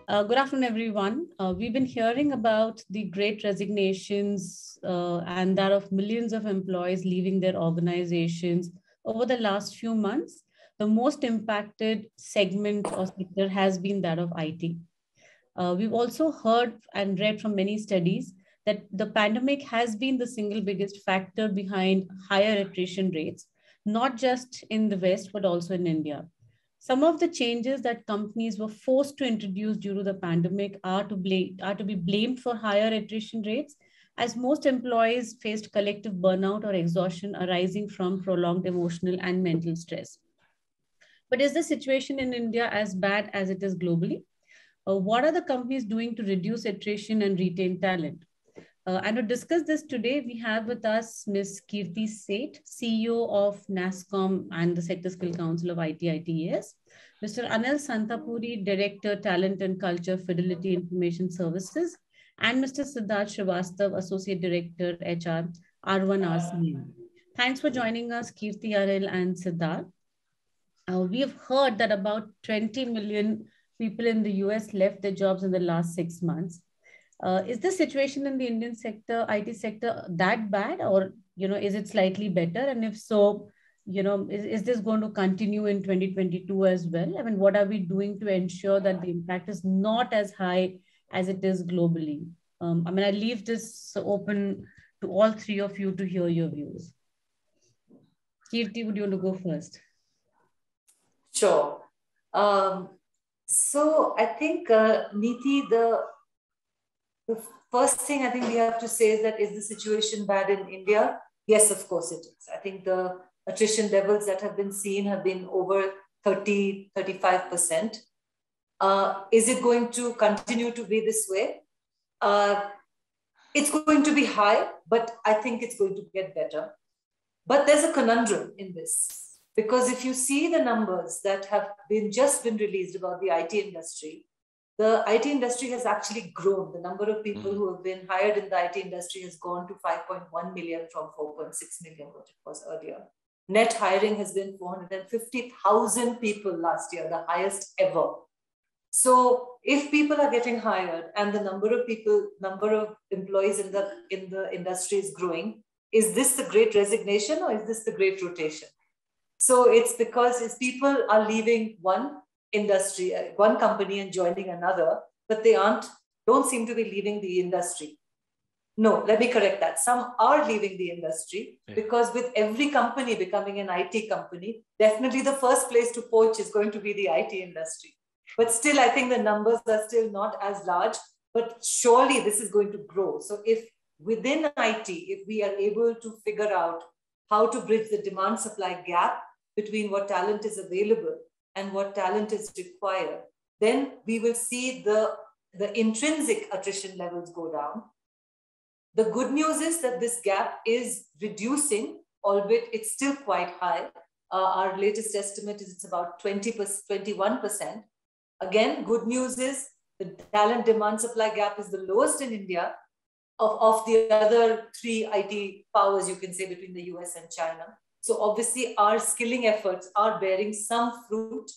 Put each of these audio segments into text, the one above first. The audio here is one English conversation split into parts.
Good afternoon, everyone. We've been hearing about the great resignations and that of millions of employees leaving their organizations over the last few months. The most impacted segment or sector has been that of IT. We've also heard and read from many studies that the pandemic has been the single biggest factor behind higher attrition rates, not just in the West, but also in India. Some of the changes that companies were forced to introduce due to the pandemic are to be blamed for higher attrition rates, as most employees faced collective burnout or exhaustion arising from prolonged emotional and mental stress. But is the situation in India as bad as it is globally? What are the companies doing to reduce attrition and retain talent? And to discuss this today, we have with us Ms. Kirti Seth, CEO of NASSCOM and the Sector Skill Council of IT-ITES, Mr. Anil Santhapuri, Director, Talent and Culture, Fidelity Information Services, and Mr. Srivastava, Associate Director, HR, R1 RCM. Thanks for joining us, Kirti, Anil, and Siddhartha. We have heard that about 20 million people in the US left their jobs in the last 6 months. Is the situation in the Indian sector, IT sector, that bad, or is it slightly better? And if so, is this going to continue in 2022 as well? I mean, what are we doing to ensure that the impact is not as high as it is globally? I leave this open to all three of you to hear your views. Kirti, would you want to go first? Sure. So I think, Neeti, the first thing I think we have to say is that, is the situation bad in India? Yes, of course it is. I think the attrition levels that have been seen have been over 30, 35%. Is it going to continue to be this way? It's going to be high, but I think it's going to get better. But there's a conundrum in this, because if you see the numbers that have just been released about the IT industry, the IT industry has actually grown. The number of people who have been hired in the IT industry has gone to 5.1 million from 4.6 million, what it was earlier. Net hiring has been 450,000 people last year, the highest ever. So if people are getting hired and the number of employees in the industry is growing, is this the great resignation or is this the great rotation? So it's because people are leaving one industry, one company and joining another, but they don't seem to be leaving the industry. No, let me correct that. Some are leaving the industry because with every company becoming an IT company, definitely the first place to poach is going to be the IT industry. But still, I think the numbers are still not as large, but surely this is going to grow. So if within IT, if we are able to figure out how to bridge the demand supply gap between what talent is available and what talent is required, then we will see the intrinsic attrition levels go down. The good news is that this gap is reducing, albeit it's still quite high. Our latest estimate is it's about 21%. Again, good news is the talent demand supply gap is the lowest in India of the other three IT powers, you can say, between the US and China. So obviously our skilling efforts are bearing some fruit,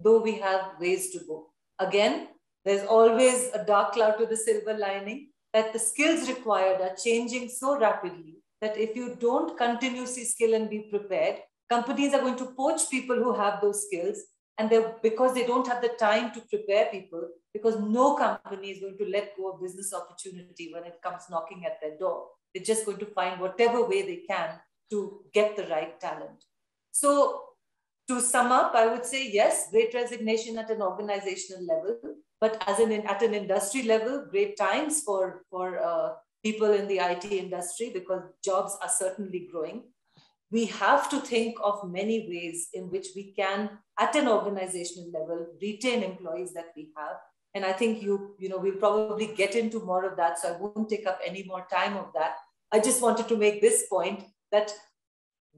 though we have ways to go. Again, there's always a dark cloud to the silver lining, that the skills required are changing so rapidly that if you don't continuously skill and be prepared, companies are going to poach people who have those skills, and because they don't have the time to prepare people, because no company is going to let go of business opportunity when it comes knocking at their door. They're just going to find whatever way they can to get the right talent. So to sum up, I would say, yes, great resignation at an organizational level, but at an industry level, great times for people in the IT industry, because jobs are certainly growing. We have to think of many ways in which we can, at an organizational level, retain employees that we have. And I think we'll probably get into more of that, so I won't take up any more time of that. I just wanted to make this point that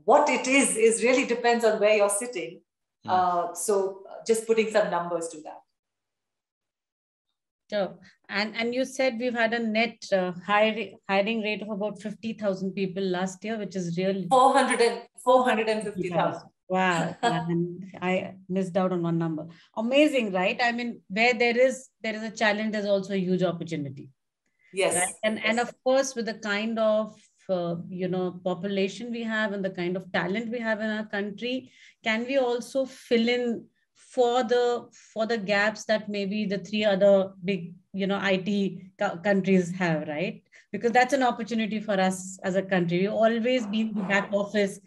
what it is really depends on where you're sitting. So just putting some numbers to that. Sure. And you said we've had a net hiring rate of about 50,000 people last year, which is really 450,000. Wow. And I missed out on one number. Amazing, right? I mean, where there is a challenge, there's also a huge opportunity. Right. Yes, And yes. of course, with the kind of population we have and the kind of talent we have in our country, can we also fill in for the gaps that maybe the three other big IT countries have, right? Because that's an opportunity for us as a country. We've always been the back office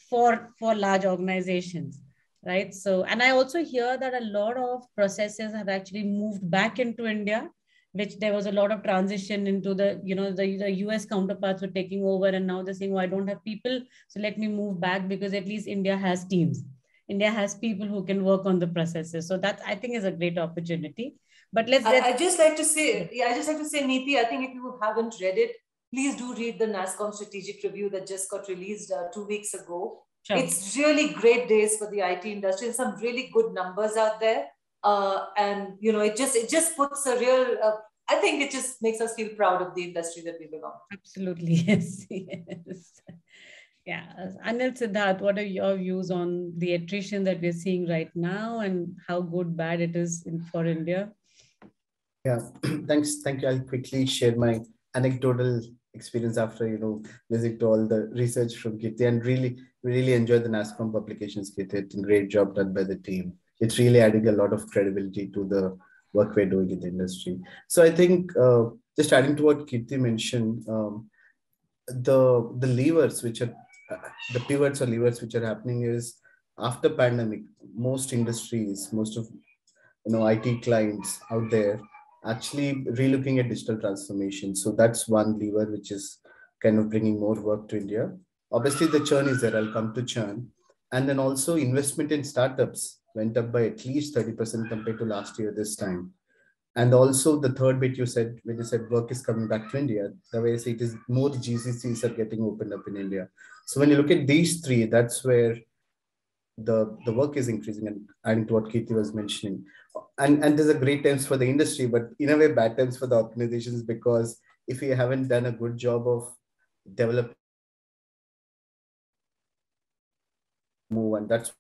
for large organizations, right? So, and I also hear that a lot of processes have actually moved back into India, which there was a lot of transition into the US counterparts were taking over, and now they're saying, oh, I don't have people, so let me move back, because at least India has teams. India has people who can work on the processes. So that, I think, is a great opportunity. But I just like to say, yeah, I just like to say, Neeti, I think if you haven't read it, please do read the NASSCOM strategic review that just got released 2 weeks ago. sure. It's really great days for the IT industry. There's some really good numbers out there. And it just puts a real I think it just makes us feel proud of the industry that we belong to. Absolutely. Yes. Yes. Yeah. Anil, Siddharth, what are your views on the attrition that we're seeing right now and how good, bad it is for India? Yeah, thanks. Thank you. I'll quickly share my anecdotal experience after, listening to all the research from Kirti, and really enjoyed the NASSCOM publications, Kirti. It's a great job done by the team. It's really adding a lot of credibility to the work we're doing in the industry. So I think just adding to what Kirti mentioned, the levers which are the pivots or levers which are happening is after pandemic, most industries, most of IT clients out there actually relooking at digital transformation. So that's one lever which is kind of bringing more work to India. Obviously, the churn is there. I'll come to churn. And then also investment in startups went up by at least 30% compared to last year this time. And also the third bit you said, when you said work is coming back to India, the way I say it is more GCCs are getting opened up in India. So when you look at these three, that's where the work is increasing, and adding to what Kirti was mentioning. And there's a great times for the industry, but in a way bad times for the organizations, because if you haven't done a good job of developing move, and that's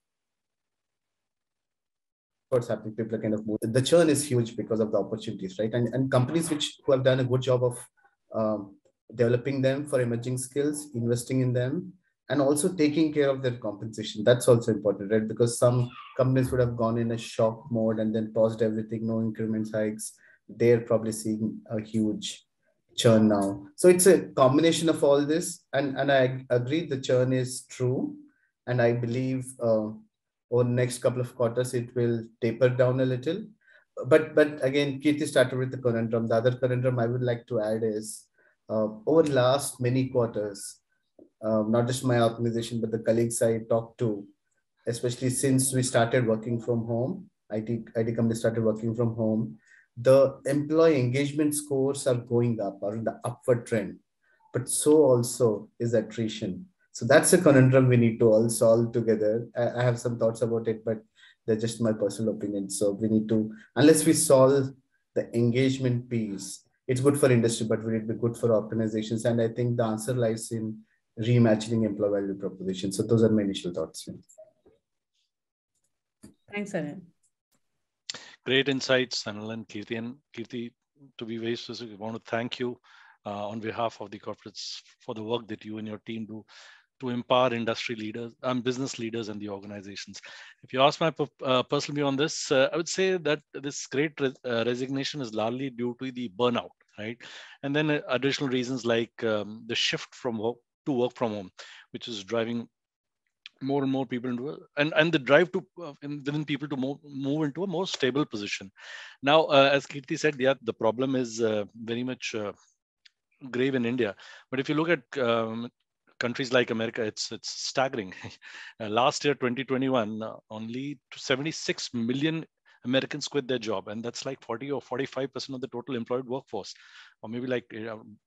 what's happening. People are kind of moving. The churn is huge because of the opportunities, right? And companies who have done a good job of developing them for emerging skills, investing in them, and also taking care of their compensation. That's also important, right? Because some companies would have gone in a shock mode and then paused everything, no increments hikes. They're probably seeing a huge churn now. So it's a combination of all this. And I agree the churn is true. And I believe over the next couple of quarters, it will taper down a little. But again, Kirti started with the conundrum. The other conundrum I would like to add is over the last many quarters, not just my organization, but the colleagues I talked to, especially since we started working from home, IT companies started working from home, the employee engagement scores are going up, or in the upward trend, but so also is attrition. So that's a conundrum we need to all solve together. I have some thoughts about it, but they're just my personal opinion. So we need to, unless we solve the engagement piece, it's good for industry, but will it be good for organizations? And I think the answer lies in reimagining employee value proposition. So those are my initial thoughts. Thanks, Anil. Great insights, Anil and Kirti. And Kirti, to be very specific, I want to thank you on behalf of the corporates for the work that you and your team do to empower industry leaders and business leaders and the organizations. If you ask my personal view on this, I would say that this great resignation is largely due to the burnout, right? And then additional reasons like the shift from work to work from home, which is driving more and more people into and the drive to within people to move into a more stable position. Now, as Kirti said, yeah, the problem is very much grave in India. But if you look at countries like America, it's staggering. Last year, 2021, only 76 million Americans quit their job, and that's like 40 or 45% of the total employed workforce, or maybe like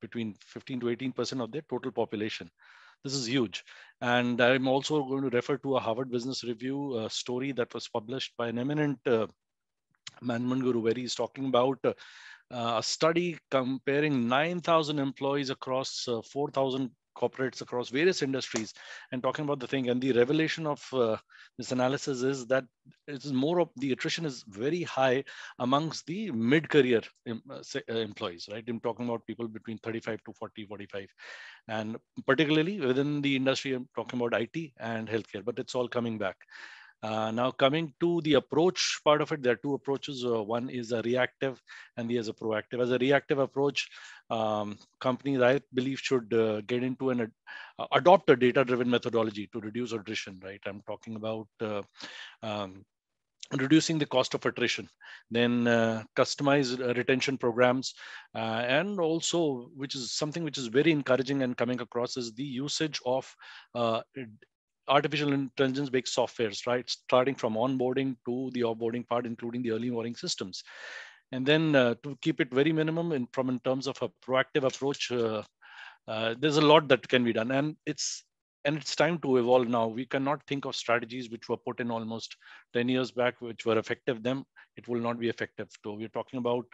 between 15 to 18% of their total population. This is huge. And I'm also going to refer to a Harvard Business Review story that was published by an eminent management guru, where he's talking about a study comparing 9,000 employees across 4,000 corporates across various industries and talking about the thing. And the revelation of this analysis is that it is more of the attrition is very high amongst the mid-career employees, right? I'm talking about people between 35 to 40, 45. And particularly within the industry, I'm talking about IT and healthcare, but it's all coming back. Now coming to the approach part of it, there are two approaches. One is a reactive and the other is a proactive. As a reactive approach, companies, I believe, should get into and adopt a data-driven methodology to reduce attrition, right? I'm talking about reducing the cost of attrition, then customize retention programs, and also, which is something which is very encouraging and coming across, is the usage of artificial intelligence based softwares, right? Starting from onboarding to the offboarding part, including the early warning systems. And then to keep it very minimum in terms of a proactive approach, there's a lot that can be done. And it's time to evolve now. We cannot think of strategies which were put in almost 10 years back, which were effective then. It will not be effective. So we're talking about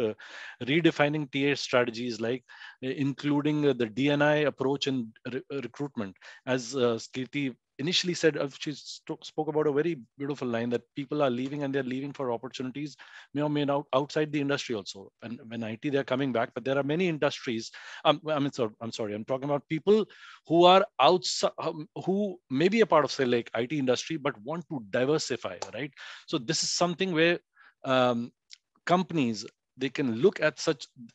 redefining TA strategies, like including the DNI approach in recruitment. As Kirti initially said, she spoke about a very beautiful line that people are leaving, and they're leaving for opportunities may or may not outside the industry also. And when IT, they're coming back, but there are many industries. I'm sorry, I'm talking about people who are outside, who may be a part of, say, like IT industry, but want to diversify, right? So this is something where companies, they can look at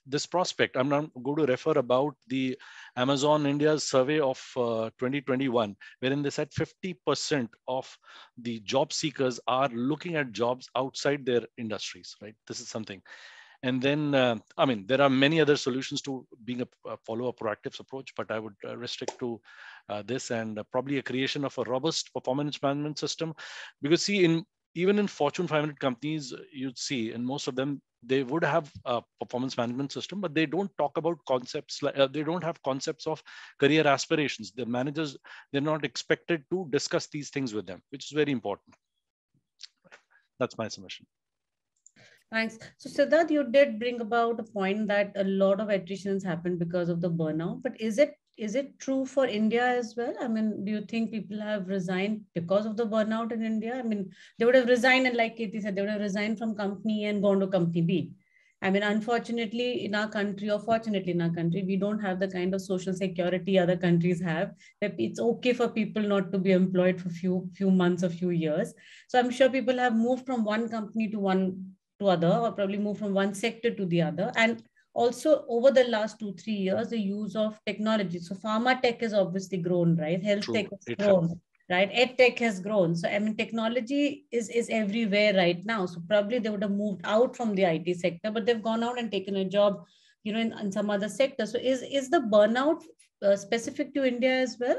this prospect. I'm not going to refer about the Amazon India's survey of 2021, wherein they said 50% of the job seekers are looking at jobs outside their industries, right? This is something. And then, there are many other solutions to being follow a proactive approach, but I would restrict to this, and probably a creation of a robust performance management system. Because see, even in Fortune 500 companies, you'd see in most of them, they would have a performance management system, but they don't talk about concepts like they don't have concepts of career aspirations. The managers, they're not expected to discuss these things with them, which is very important. That's my submission. Thanks. So Siddharth, you did bring about a point that a lot of attritions happen because of the burnout, but is it true for India as well? I mean, do you think people have resigned because of the burnout in India? I mean, they would have resigned, and like Kirti said, they would have resigned from company and gone to company B. I mean, unfortunately, in our country, or fortunately in our country, we don't have the kind of social security other countries have, that it's okay for people not to be employed for few months or few years. So I'm sure people have moved from one company to other, or probably move from one sector to the other. And also over the last 2-3 years, the use of technology. So pharma tech has obviously grown, right? Health tech has grown, right? Edtech has grown. So I mean, technology is everywhere right now. So probably they would have moved out from the IT sector, but they've gone out and taken a job, in some other sector. So is the burnout specific to India as well?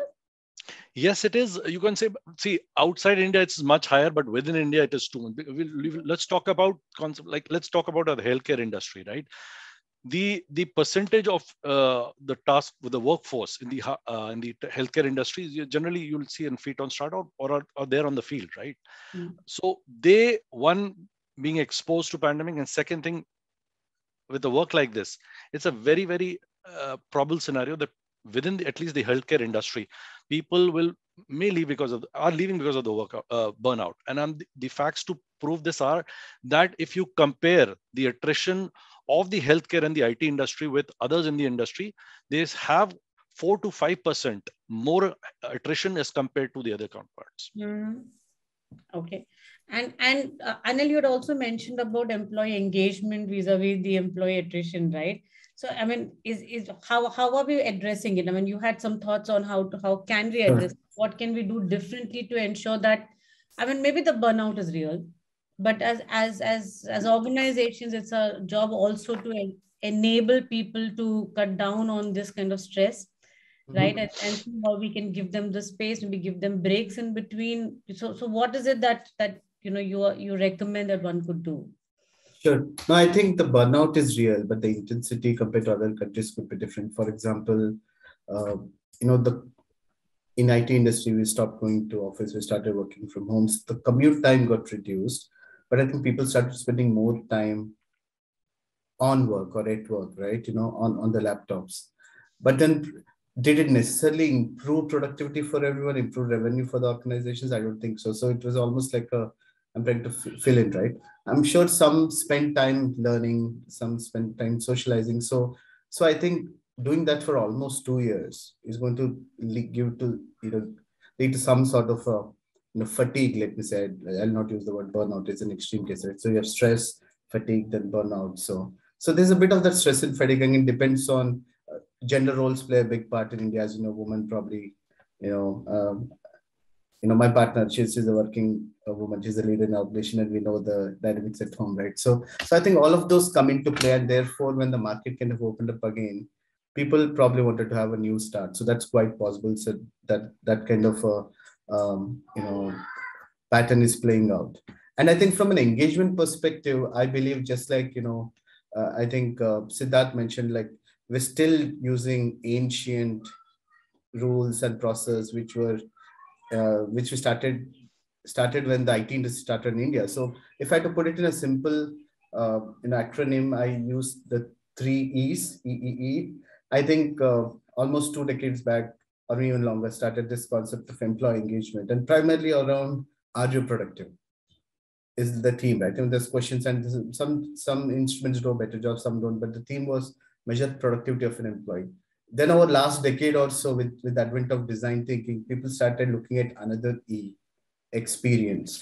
Yes, it is. You can say, see, outside India, it's much higher, but within India, it is too. Let's talk about concept, like let's talk about the healthcare industry, right? The percentage of the task with the workforce in the healthcare industry, generally you'll see in feet on start or are there on the field, right? So one being exposed to pandemic, and second thing, with a work like this, it's a very, very probable scenario that within at least the healthcare industry, people may leave are leaving because of the work burnout. And the facts to prove this are that if you compare the attrition of the healthcare and the IT industry with others in the industry, they have 4 to 5% more attrition as compared to the other counterparts. Okay. And Anil, you had also mentioned about employee engagement vis-a-vis the employee attrition, right? So, I mean, how are we addressing it? I mean, you had some thoughts on how can we address it? What can we do differently to ensure that, I mean, maybe the burnout is real, but as organizations, it's a job also to enable people to cut down on this kind of stress, right? And see how we can give them the space, maybe give them breaks in between. So what is it that you recommend that one could do? Sure. No, I think the burnout is real, but the intensity compared to other countries could be different. For example, in IT industry, we stopped going to office, we started working from home. So the commute time got reduced, but I think people started spending more time on work or at work, right? On the laptops. But then did it necessarily improve productivity for everyone, improve revenue for the organizations? I don't think so. So it was almost like I'm trying to fill in, right? I'm sure some spent time learning, some spent time socializing. So I think doing that for almost 2 years is going to lead to some sort of fatigue. Let me say, I'll not use the word burnout. It's an extreme case, right? So you have stress, fatigue, then burnout. So there's a bit of that stress and fatigue, and it depends on gender roles play a big part in India. As you know, women probably, my partner, she's a working woman, she's a leader in our organization, and we know the dynamics at home, right? So I think all of those come into play, and therefore, when the market kind of opened up again, people probably wanted to have a new start. So that's quite possible. So that kind of pattern is playing out. And I think from an engagement perspective, I believe just like I think Siddharth mentioned, like we're still using ancient rules and process which we started when the IT industry started in India. So if I had to put it in a simple acronym, I use the 3 E's, EEE. I think almost 2 decades back or even longer started this concept of employee engagement, and primarily around, are you productive? Is the theme, right? There's questions, and some instruments do a better job, some don't, but the theme was measure productivity of an employee. Then over last decade or so, with the advent of design thinking, people started looking at another E, experience.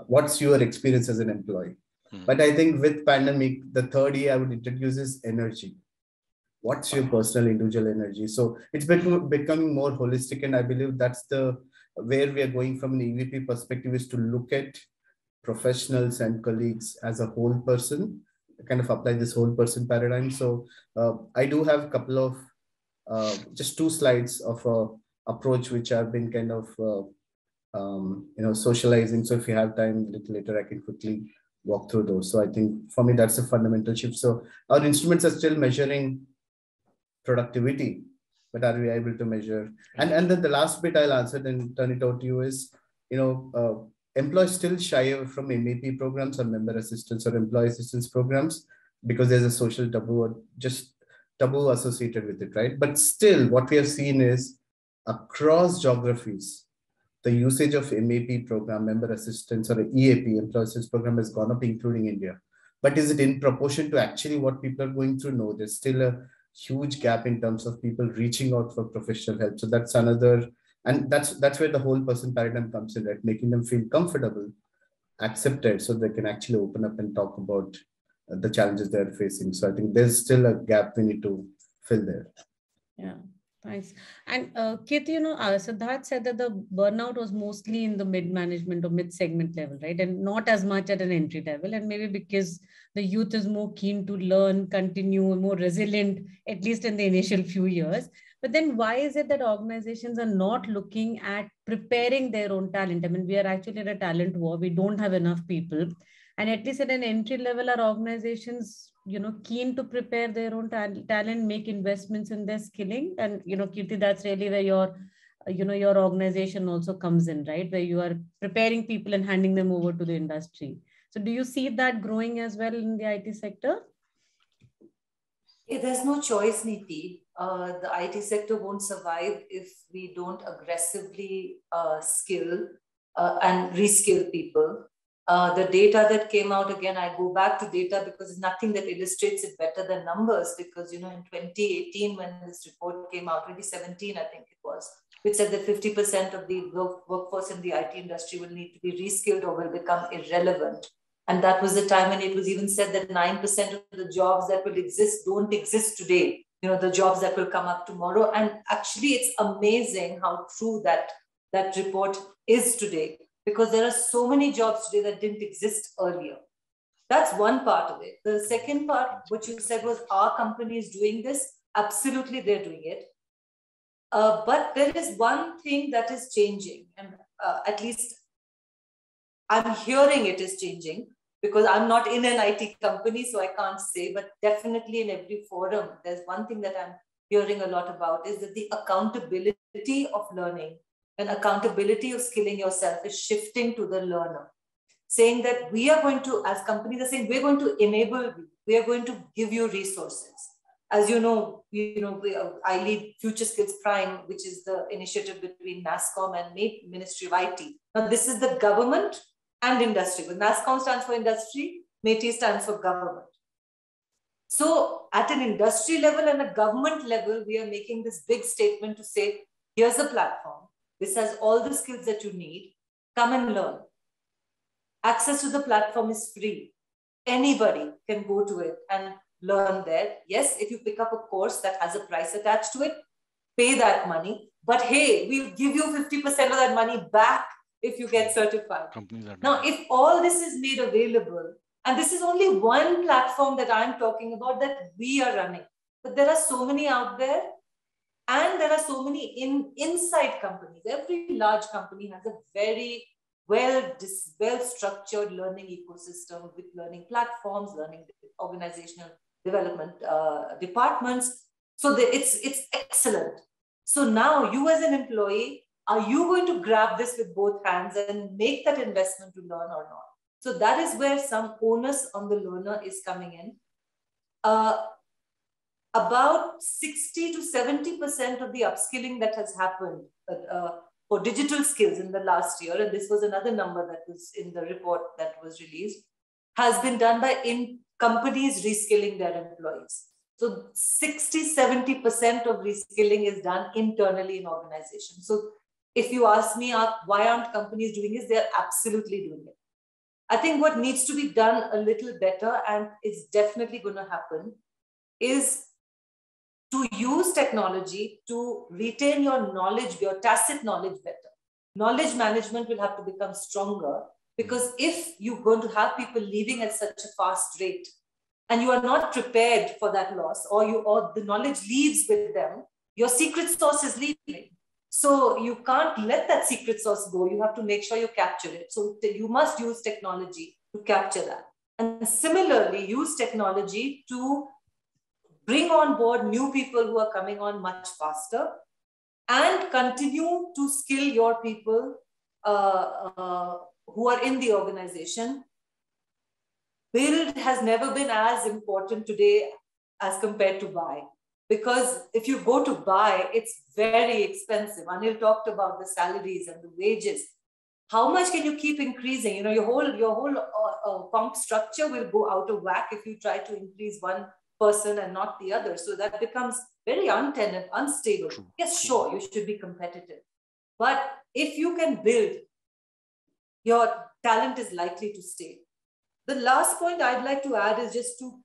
What's your experience as an employee? But I think with pandemic, the third E I would introduce is energy. What's your personal individual energy? So it's becoming more holistic, and I believe that's where we are going from an EVP perspective, is to look at professionals and colleagues as a whole person, kind of apply this whole person paradigm. So I do have a couple of just 2 slides of approach which I've been kind of socializing. So if you have time a little later, I can quickly walk through those. So I think for me, that's a fundamental shift. So our instruments are still measuring productivity, but are we able to measure? And then the last bit I'll answer, then turn it over to you, is, employees still shy away from MEP programs or member assistance or employee assistance programs because there's a social taboo associated with it, right? But still, what we have seen is across geographies, the usage of MEP program, member assistance, or EAP, employee assistance program, has gone up, including India. But is it in proportion to actually what people are going through? No, there's still a huge gap in terms of people reaching out for professional help. So that's another, and that's where the whole person paradigm comes in, right? Making them feel comfortable, accepted, so they can actually open up and talk about the challenges they're facing. So I think there's still a gap we need to fill there. Yeah, thanks. And Kirti, Siddharth said that the burnout was mostly in the mid-management or mid-segment level, right? And not as much at an entry level. And maybe because the youth is more keen to learn, continue, more resilient, at least in the initial few years. But then why is it that organizations are not looking at preparing their own talent? I mean, we are actually in a talent war. We don't have enough people. And at least at an entry level, our organizations, keen to prepare their own talent, make investments in their skilling. And, Kirti, that's really where your organization also comes in, right? Where you are preparing people and handing them over to the industry. So do you see that growing as well in the IT sector? There's no choice, Neeti. The IT sector won't survive if we don't aggressively skill and reskill people. The data that came out, again, I go back to data because there's nothing that illustrates it better than numbers. Because, in 2018, when this report came out, 2017, I think it was, which said that 50% of the workforce in the IT industry will need to be reskilled or will become irrelevant. And that was the time when it was even said that 9% of the jobs that will exist don't exist today. The jobs that will come up tomorrow. And actually, it's amazing how true that report is today, because there are so many jobs today that didn't exist earlier. That's one part of it. The second part, what you said was, are companies doing this? Absolutely, they're doing it. But there is one thing that is changing, and at least I'm hearing it is changing, because I'm not in an IT company, so I can't say, but definitely in every forum, there's one thing that I'm hearing a lot about, is that the accountability of learning and accountability of skilling yourself is shifting to the learner. Saying that we are going to, as companies are saying, we're going to enable you, we are going to give you resources. As you know, I lead Future Skills Prime, which is the initiative between NASSCOM and Ministry of IT. Now, this is the government and industry. But NASSCOM stands for industry, METI stands for government. So at an industry level and a government level, we are making this big statement to say, here's a platform. This has all the skills that you need. Come and learn. Access to the platform is free. Anybody can go to it and learn there. Yes, if you pick up a course that has a price attached to it, pay that money. But hey, we'll give you 50% of that money back if you get certified. Now, if all this is made available, and this is only one platform that I'm talking about that we are running, but there are so many out there, and there are so many inside companies. Every large company has a very well-structured learning ecosystem with learning platforms, learning organizational development departments. So it's excellent. So now you as an employee, are you going to grab this with both hands and make that investment to learn or not? So that is where some onus on the learner is coming in. About 60 to 70% of the upskilling that has happened for digital skills in the last year, and this was another number that was in the report that was released, has been done by companies reskilling their employees. So 60-70% of reskilling is done internally in organizations. So if you ask me, why aren't companies doing this? They're absolutely doing it. I think what needs to be done a little better, and it's definitely going to happen, is to use technology to retain your knowledge, your tacit knowledge better. Knowledge management will have to become stronger, because if you're going to have people leaving at such a fast rate and you are not prepared for that loss, or the knowledge leaves with them, your secret sauce is leaving. So you can't let that secret sauce go. You have to make sure you capture it. So you must use technology to capture that. And similarly, use technology to bring on board new people who are coming on much faster, and continue to skill your people who are in the organization. Build has never been as important today as compared to buy. Because if you go to buy, it's very expensive. Anil talked about the salaries and the wages. How much can you keep increasing? Your whole comp structure will go out of whack if you try to increase one person and not the other. So that becomes very untenable, unstable. True. Yes, sure, you should be competitive. But if you can build, your talent is likely to stay. The last point I'd like to add is just to,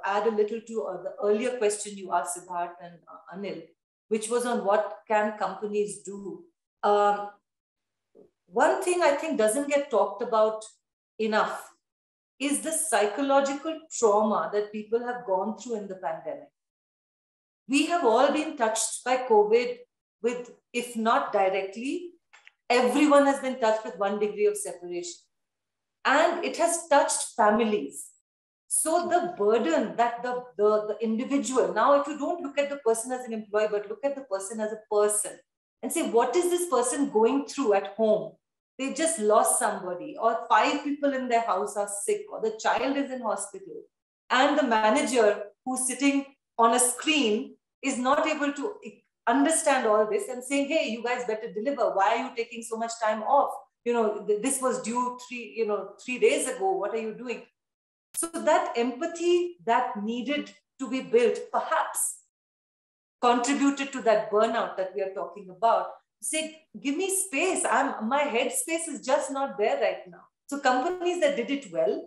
add a little to the earlier question you asked, Siddhartha and Anil, which was on what can companies do. One thing I think doesn't get talked about enough is the psychological trauma that people have gone through in the pandemic. We have all been touched by COVID with, if not directly, everyone has been touched with one degree of separation. And it has touched families. So the burden that the individual, now if you don't look at the person as an employee, but look at the person as a person and say, what is this person going through at home? They just lost somebody, or 5 people in their house are sick, or the child is in hospital. And the manager who's sitting on a screen is not able to understand all this and saying, hey, you guys better deliver. Why are you taking so much time off? This was due 3 days ago. What are you doing? So that empathy that needed to be built perhaps contributed to that burnout that we are talking about. Say, give me space. My head space is just not there right now. So companies that did it well,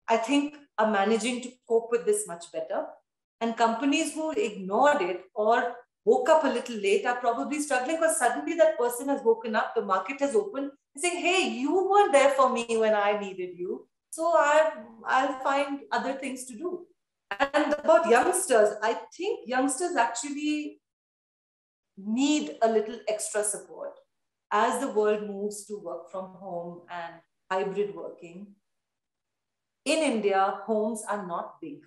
I think, are managing to cope with this much better. And companies who ignored it or woke up a little late are probably struggling, because suddenly that person has woken up, the market has opened, saying, hey, you weren't there for me when I needed you. So I'll find other things to do. And about youngsters, I think youngsters actually need a little extra support as the world moves to work from home and hybrid working. In India, homes are not big.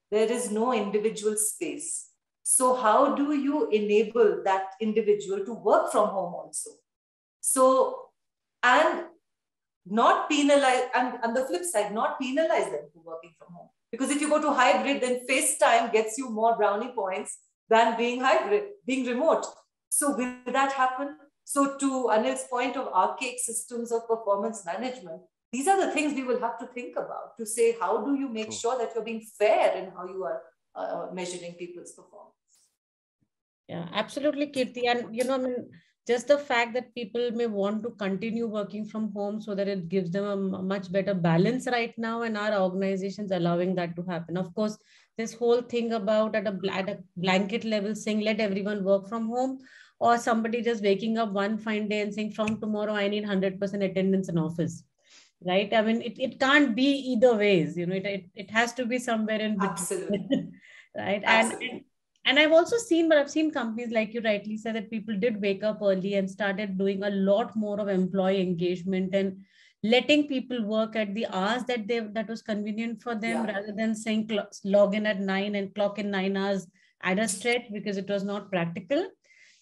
There is no individual space. So how do you enable that individual to work from home also? So, and not penalize, and on the flip side, not penalize them for working from home. Because if you go to hybrid, then FaceTime gets you more brownie points than being hybrid, being remote. So will that happen? So to Anil's point of archaic systems of performance management, these are the things we will have to think about to say, how do you make sure that you're being fair in how you are measuring people's performance? Yeah, absolutely, Kirti. And, I mean, just the fact that people may want to continue working from home so that it gives them a much better balance right now, and our organizations allowing that to happen. Of course, this whole thing about at a blanket level saying let everyone work from home, or somebody just waking up one fine day and saying from tomorrow I need 100% attendance in office, right? I mean, it can't be either ways, it has to be somewhere in between. Absolutely. Right. Absolutely. And I've also seen, but I've seen companies, like you rightly said, that people did wake up early and started doing a lot more of employee engagement and letting people work at the hours that was convenient for them, rather than saying log in at 9 and clock in 9 hours at a stretch, because it was not practical.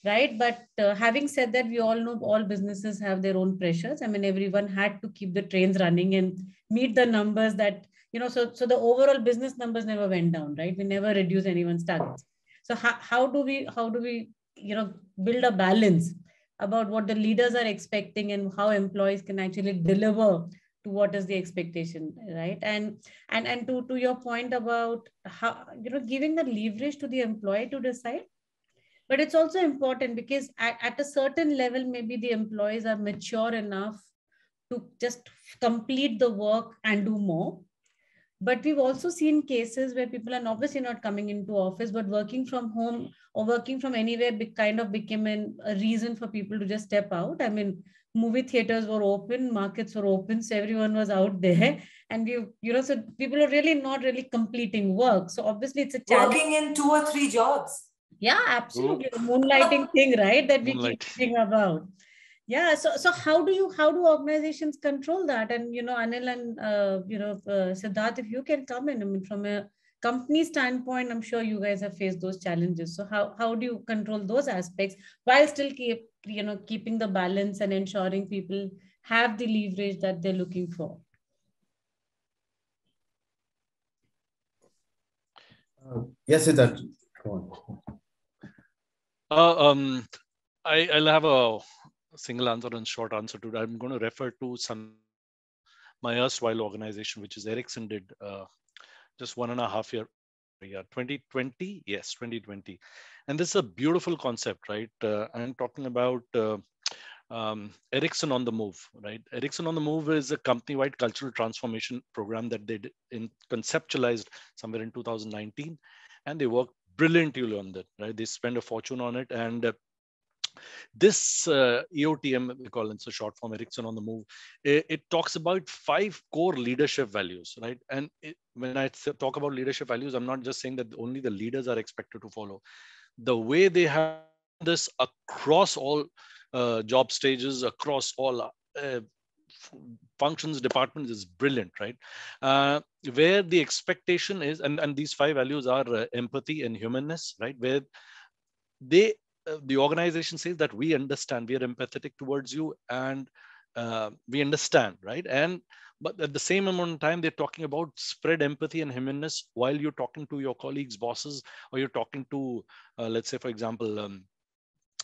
Right. But having said that, we all know all businesses have their own pressures. I mean, everyone had to keep the trains running and meet the numbers that, so the overall business numbers never went down, right? We never reduced anyone's targets. So how do we, build a balance about what the leaders are expecting and how employees can actually deliver to what is the expectation, right? And to your point about how, giving the leverage to the employee to decide. But it's also important because at a certain level, maybe the employees are mature enough to just complete the work and do more. But we've also seen cases where people are obviously not coming into office, but working from home or working from anywhere kind of became a reason for people to just step out. I mean, movie theaters were open, markets were open, so everyone was out there. And so people are really not really completing work. So obviously it's a challenge. Working in 2 or 3 jobs. Yeah, absolutely. The moonlighting thing, right? That we keep thinking about. Yeah. So how do organizations control that? And, Anil and, Siddharth, if you can come in, I mean, from a company standpoint, I'm sure you guys have faced those challenges. So how do you control those aspects while still keeping the balance and ensuring people have the leverage that they're looking for? Yes, Siddharth. I'll have a single answer and short answer to that. I'm going to refer to my erstwhile organization, which is Erickson, did just 1.5 year, 2020. Yes, 2020. And this is a beautiful concept, right? I'm talking about Erickson on the Move, right? Erickson on the Move is a company-wide cultural transformation program that they conceptualized somewhere in 2019, and they worked brilliantly on that, right? They spend a fortune on it, and this EOTM, we call it, it's a short form, Erickson on the Move. It talks about 5 core leadership values, right? And when I talk about leadership values, I'm not just saying that only the leaders are expected to follow. The way they have this across all job stages, across all functions, departments is brilliant, right? Where the expectation is, and these 5 values are empathy and humanness, right? Where the organization says that we understand, we are empathetic towards you, and we understand, right? But at the same amount of time, they're talking about spread empathy and humanness while you're talking to your colleagues, bosses, or you're talking to, let's say, for example,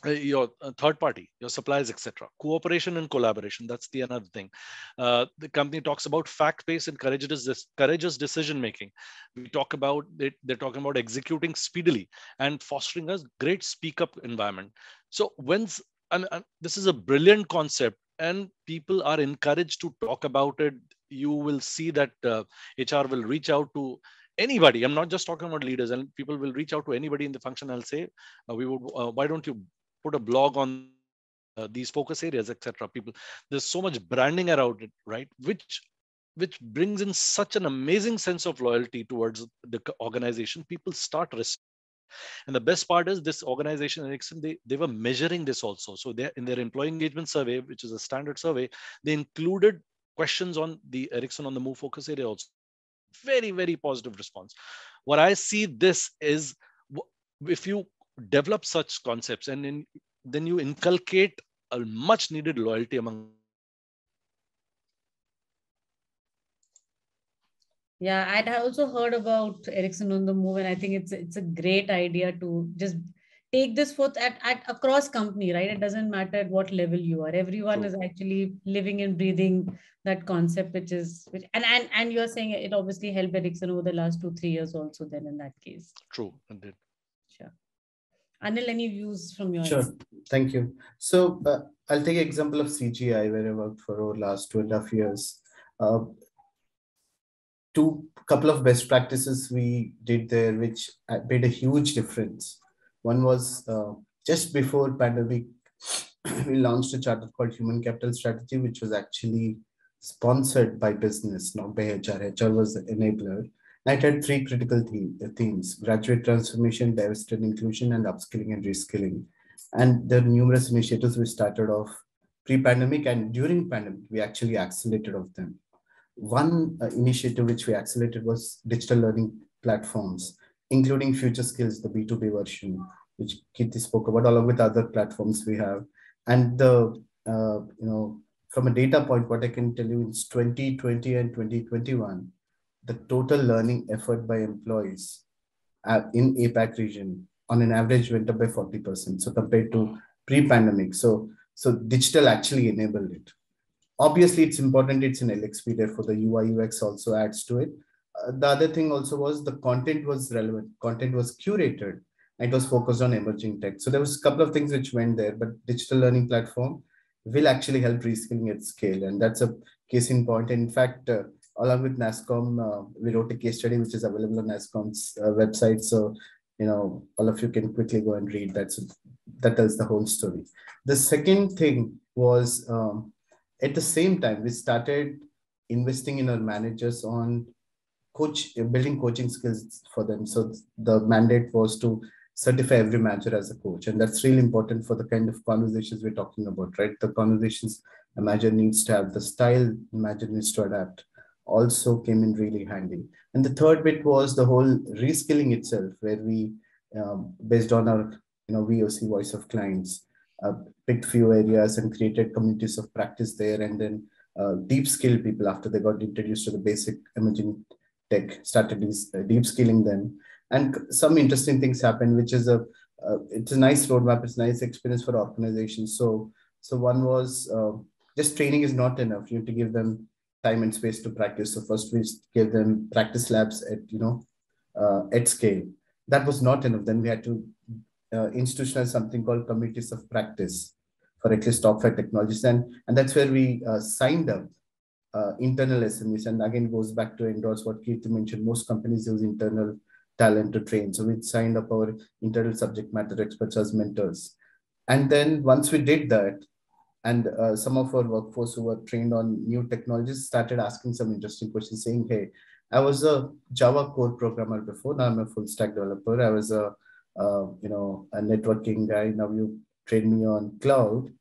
your third party, your suppliers, etc. Cooperation and collaboration, that's the another thing. The company talks about fact-based and courageous decision making. We talk about it, they're talking about executing speedily and fostering a great speak up environment. So this is a brilliant concept, and people are encouraged to talk about it. You will see that HR will reach out to anybody. I'm not just talking about leaders, and people will reach out to anybody in the function. I'll say, why don't you put a blog on these focus areas, etc. People, there's so much branding around it, right? Which brings in such an amazing sense of loyalty towards the organization. People start respecting. And the best part is this organization, Erickson, they were measuring this also. So they, in their employee engagement survey, which is a standard survey, they included questions on the Erickson on the Move focus area also. Very, very positive response. What I see this is, if you develop such concepts and then you inculcate a much needed loyalty among. Yeah, I'd also heard about Erickson on the move, and I think it's a great idea to just take this forth at across company, right? It doesn't matter at what level you are. Everyone True. is actually living and breathing that concept, and you're saying it obviously helped Erickson over the last 2-3 years also. Then in that case, True, indeed. sure. Anil, any views from your Sure. end? Thank you. So I'll take an example of CGI, where I worked for over last 2.5 years. Uh, couple of best practices we did there, which made a huge difference. One was just before pandemic, we launched a charter called Human Capital Strategy, which was actually sponsored by business, not by HR. HR was the enabler. And it had three critical themes: graduate transformation, diversity and inclusion, and upskilling and reskilling. And there are numerous initiatives we started off pre-pandemic, and during pandemic, we actually accelerated of them. One initiative which we accelerated was digital learning platforms, including Future Skills, the B2B version, which Kirti spoke about, along with other platforms we have. And from a data point, what I can tell you is 2020 and 2021, the total learning effort by employees in APAC region on an average went up by 40%. So compared to pre-pandemic. So digital actually enabled it. Obviously, it's important, it's an LXP, therefore the UI UX also adds to it. The other thing also was the content was relevant, content was curated, and it was focused on emerging tech. So there was a couple of things which went there, but digital learning platform will actually help reskilling at scale. And that's a case in point. And in fact, along with NASSCOM, we wrote a case study, which is available on NASSCOM's website. So, all of you can quickly go and read that. So that tells the whole story. The second thing was, at the same time, we started investing in our managers on building coaching skills for them. So the mandate was to certify every manager as a coach. And that's really important for the kind of conversations we're talking about, right? The conversations a manager needs to have, the style a manager needs to adapt, also came in really handy. And the third bit was the whole reskilling itself, where we, based on our VOC, voice of clients, picked few areas and created communities of practice there, and then deep skill people after they got introduced to the basic emerging tech, started deep skilling them. And some interesting things happen, which is it's a nice roadmap, it's a nice experience for organizations. So one was just training is not enough. You have to give them time and space to practice. So first we gave them practice labs at scale. That was not enough. Then we had to institutionalize something called communities of practice for at least top 5 technologies. And that's where we signed up internal SMEs. And again, goes back to endorse what Kirti mentioned. Most companies use internal talent to train. So we signed up our internal subject matter experts as mentors. And then once we did that, and some of our workforce who were trained on new technologies started asking some interesting questions, saying, hey, I was a Java core programmer before, now I'm a full stack developer. I was a networking guy. Now you train me on cloud.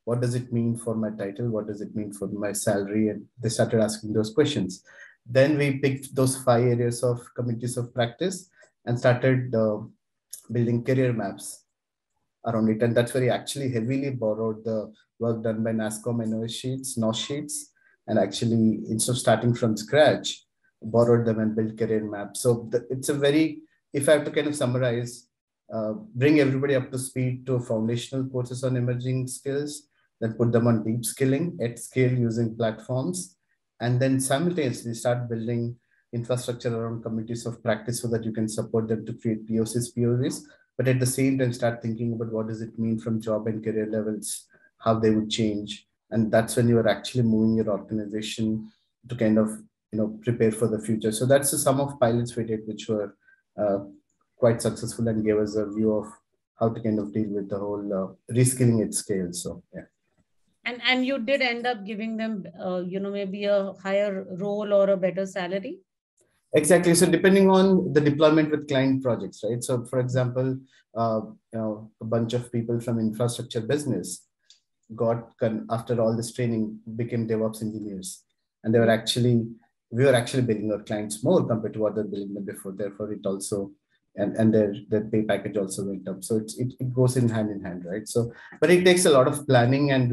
What does it mean for my title? What does it mean for my salary? And they started asking those questions. Then we picked those 5 areas of communities of practice and started building career maps around it. And that's where we actually heavily borrowed the work done by NASSCOM and NOS sheets. And actually, instead of starting from scratch, borrowed them and built career maps. So it's a very, if I have to kind of summarize, bring everybody up to speed to foundational courses on emerging skills, then put them on deep skilling at scale using platforms, and then simultaneously start building infrastructure around communities of practice so that you can support them to create POCs, but at the same time start thinking about what does it mean from job and career levels, how they would change. And that's when you are actually moving your organization to kind of prepare for the future. So that's the sum of pilots we did, which were quite successful and gave us a view of how to kind of deal with the whole reskilling at scale. So yeah. And you did end up giving them, maybe a higher role or a better salary? Exactly. So depending on the deployment with client projects, right? So for example, a bunch of people from infrastructure business after all this training, became DevOps engineers. And we were actually billing our clients more compared to what they're billing them before. Therefore, it also, and their pay package also went up. So it goes in hand, right? So, but it takes a lot of planning and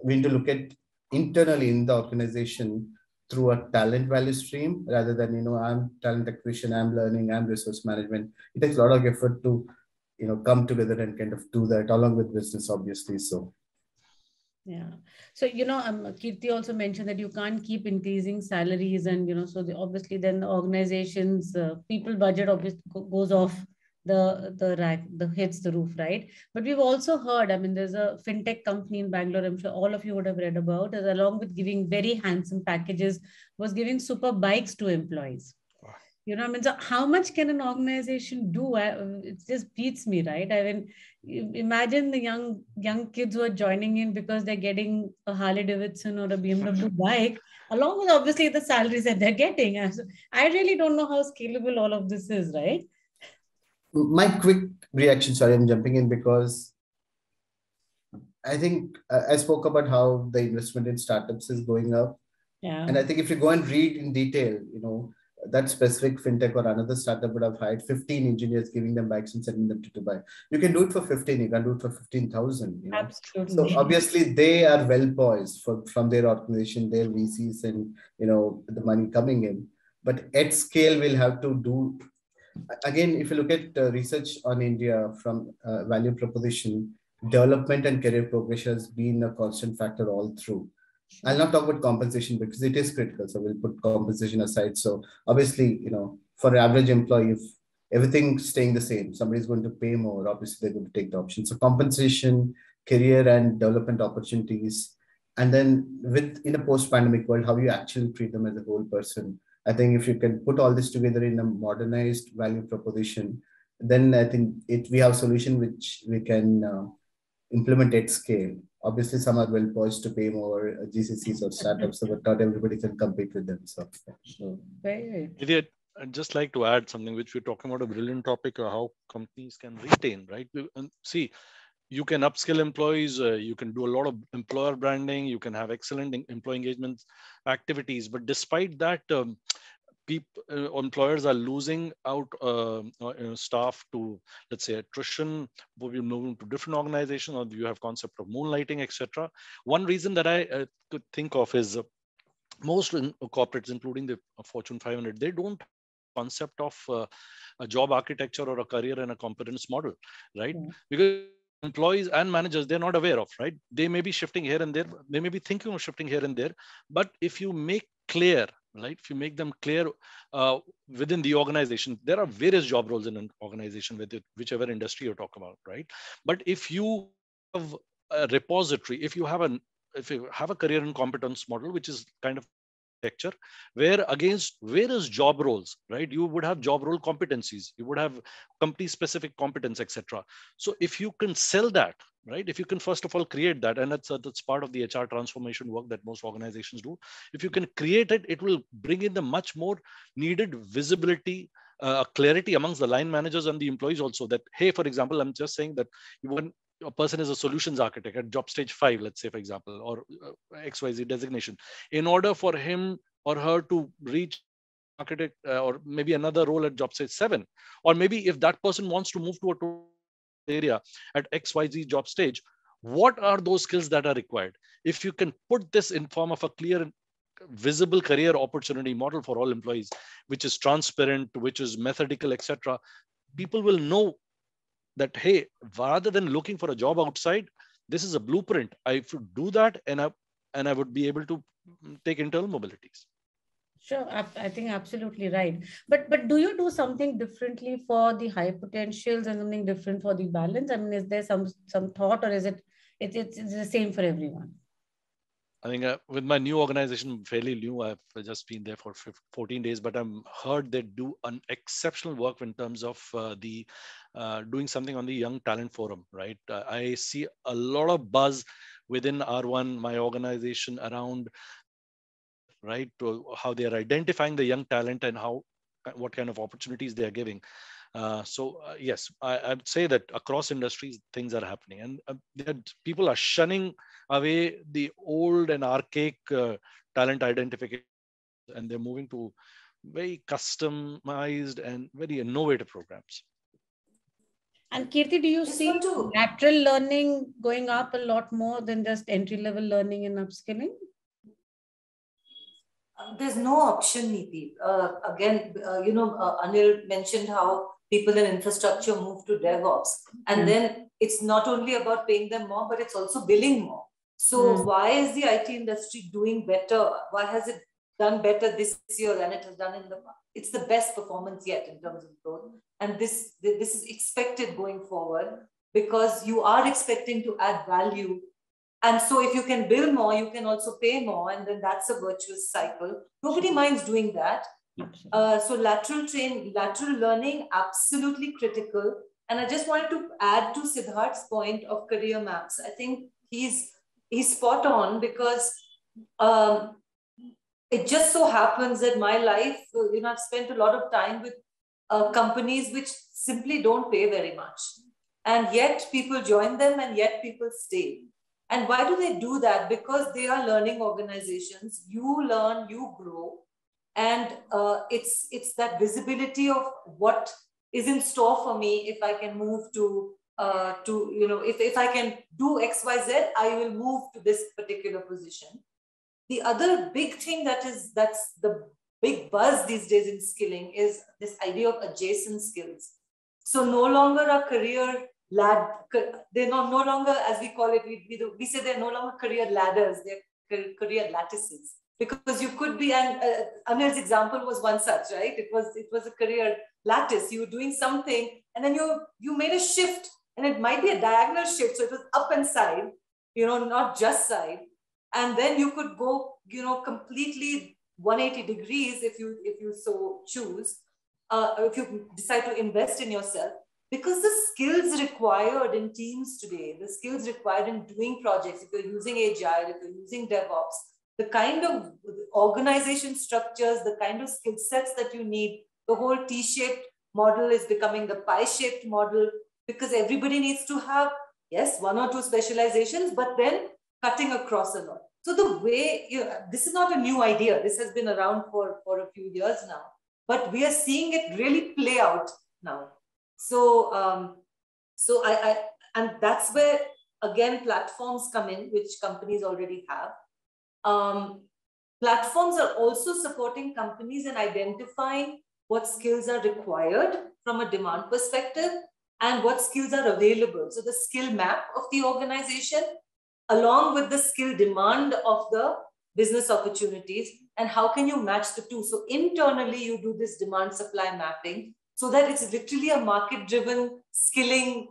we need to look at internally in the organization through a talent value stream rather than, I'm talent acquisition, I'm learning, I'm resource management. It takes a lot of effort to, come together and kind of do that along with business, obviously. So. Yeah. So, Kirti also mentioned that you can't keep increasing salaries and, so obviously then the organization's people budget obviously goes off the rack, hits the roof, right? But we've also heard, there's a fintech company in Bangalore, I'm sure all of you would have read about, that along with giving very handsome packages, was giving super bikes to employees. So how much can an organization do? It just beats me, right? Imagine the young kids who are joining in because they're getting a Harley Davidson or a BMW bike, along with obviously the salaries that they're getting. I really don't know how scalable all of this is, right? My quick reaction, sorry, I'm jumping in because I think I spoke about how the investment in startups is going up. Yeah. And I think if you go and read in detail, that specific fintech or another startup would have hired 15 engineers, giving them bikes and sending them to Dubai. You can do it for 15, you can do it for 15,000. Absolutely. So obviously they are well poised from their organization, their VCs and, the money coming in. But at scale, we'll have to do, again, if you look at research on India from value proposition, development and career progression has been a constant factor all through. I'll not talk about compensation because it is critical. So we'll put compensation aside. So obviously, for an average employee, if everything's staying the same, somebody's going to pay more, obviously they're going to take the option. So compensation, career and development opportunities. And then in a post-pandemic world, how you actually treat them as a whole person. I think if you can put all this together in a modernized value proposition, then I think we have a solution which we can implement at scale. Obviously, some are well poised to pay more GCCs or startups, but not everybody can compete with them. So, very good. I'd just like to add something which we're talking about, a brilliant topic, how companies can retain, right? See, you can upskill employees, you can do a lot of employer branding, you can have excellent employee engagement activities. But despite that, employers are losing out staff to, let's say, attrition. We're moving to different organizations, or you have concept of moonlighting, etc. One reason that I could think of is most corporates, including the Fortune 500, they don't have concept of a job architecture or a career and a competence model, right? Yeah. Because employees and managers, they're not aware of, right? They may be shifting here and there, they may be thinking of shifting here and there, but if you make clear, right, if you make them clear within the organization, there are various job roles in an organization, whichever industry you're talking about, right? But if you have a repository, if you have a career and competence model, which is kind of architecture, where against various job roles, right, you would have job role competencies, you would have company specific competence, etc. So if you can sell that, right, if you can first of all create that, and that's part of the HR transformation work that most organizations do, if you can create it, it will bring in the much more needed visibility, clarity amongst the line managers and the employees also, that, hey, for example, I'm just saying that when a person is a solutions architect at job stage 5, let's say, for example, or XYZ designation, in order for him or her to reach architect or maybe another role at job stage 7, or maybe if that person wants to move to a area at XYZ job stage, what are those skills that are required? If you can put this in form of a clear and visible career opportunity model for all employees, which is transparent, which is methodical, etc., people will know that, hey, rather than looking for a job outside, this is a blueprint. I should do that, and I would be able to take internal mobilities. Sure, I think absolutely right. But do you do something differently for the high potentials and something different for the balance? I mean, is there some thought, or is it's the same for everyone? I think with my new organization, fairly new, I've just been there for 14 days, but I'm heard they do an exceptional work in terms of doing something on the Young Talent Forum, right? I see a lot of buzz within R1, my organization, around, right, to how they are identifying the young talent and what kind of opportunities they are giving. Yes, I'd say that across industries, things are happening, and people are shunning away the old and archaic talent identification, and they're moving to very customized and very innovative programs. And Kirti, do you see lateral learning going up a lot more than just entry-level learning and upskilling? There's no option, Neeti. Again, Anil mentioned how people in infrastructure move to DevOps. And then it's not only about paying them more, but it's also billing more. So why is the IT industry doing better? Why has it done better this year than it has done in the past? It's the best performance yet in terms of growth. And this is expected going forward because you are expecting to add value. And so if you can bill more, you can also pay more. And then that's a virtuous cycle. Nobody minds doing that. So lateral learning, absolutely critical. And I just wanted to add to Siddharth's point of career maps. I think he's spot on because it just so happens that my life, I've spent a lot of time with companies which simply don't pay very much. And yet people join them and yet people stay. And why do they do that? Because they are learning organizations. You learn, you grow. And it's that visibility of what is in store for me if I can move to if I can do X, Y, Z, I will move to this particular position. The other big thing that's the big buzz these days in skilling is this idea of adjacent skills. So no longer a career they're no longer, as we call it, we say they're no longer career ladders, they're career lattices. Because you could be, and Anil's example was one such, right? It was a career lattice. You were doing something and then you made a shift, and it might be a diagonal shift. So it was up and side, not just side. And then you could go, completely 180 degrees if you so choose, if you decide to invest in yourself. Because the skills required in teams today, the skills required in doing projects, if you're using Agile, if you're using DevOps, the kind of organization structures, the kind of skill sets that you need, the whole T-shaped model is becoming the pie-shaped model because everybody needs to have, yes, one or two specializations, but then cutting across a lot. So the way, this is not a new idea. This has been around for a few years now, but we are seeing it really play out now. So, and that's where, again, platforms come in, which companies already have. Platforms are also supporting companies in identifying what skills are required from a demand perspective and what skills are available. So the skill map of the organization, along with the skill demand of the business opportunities, and how can you match the two? So internally, you do this demand supply mapping so that it's literally a market-driven skilling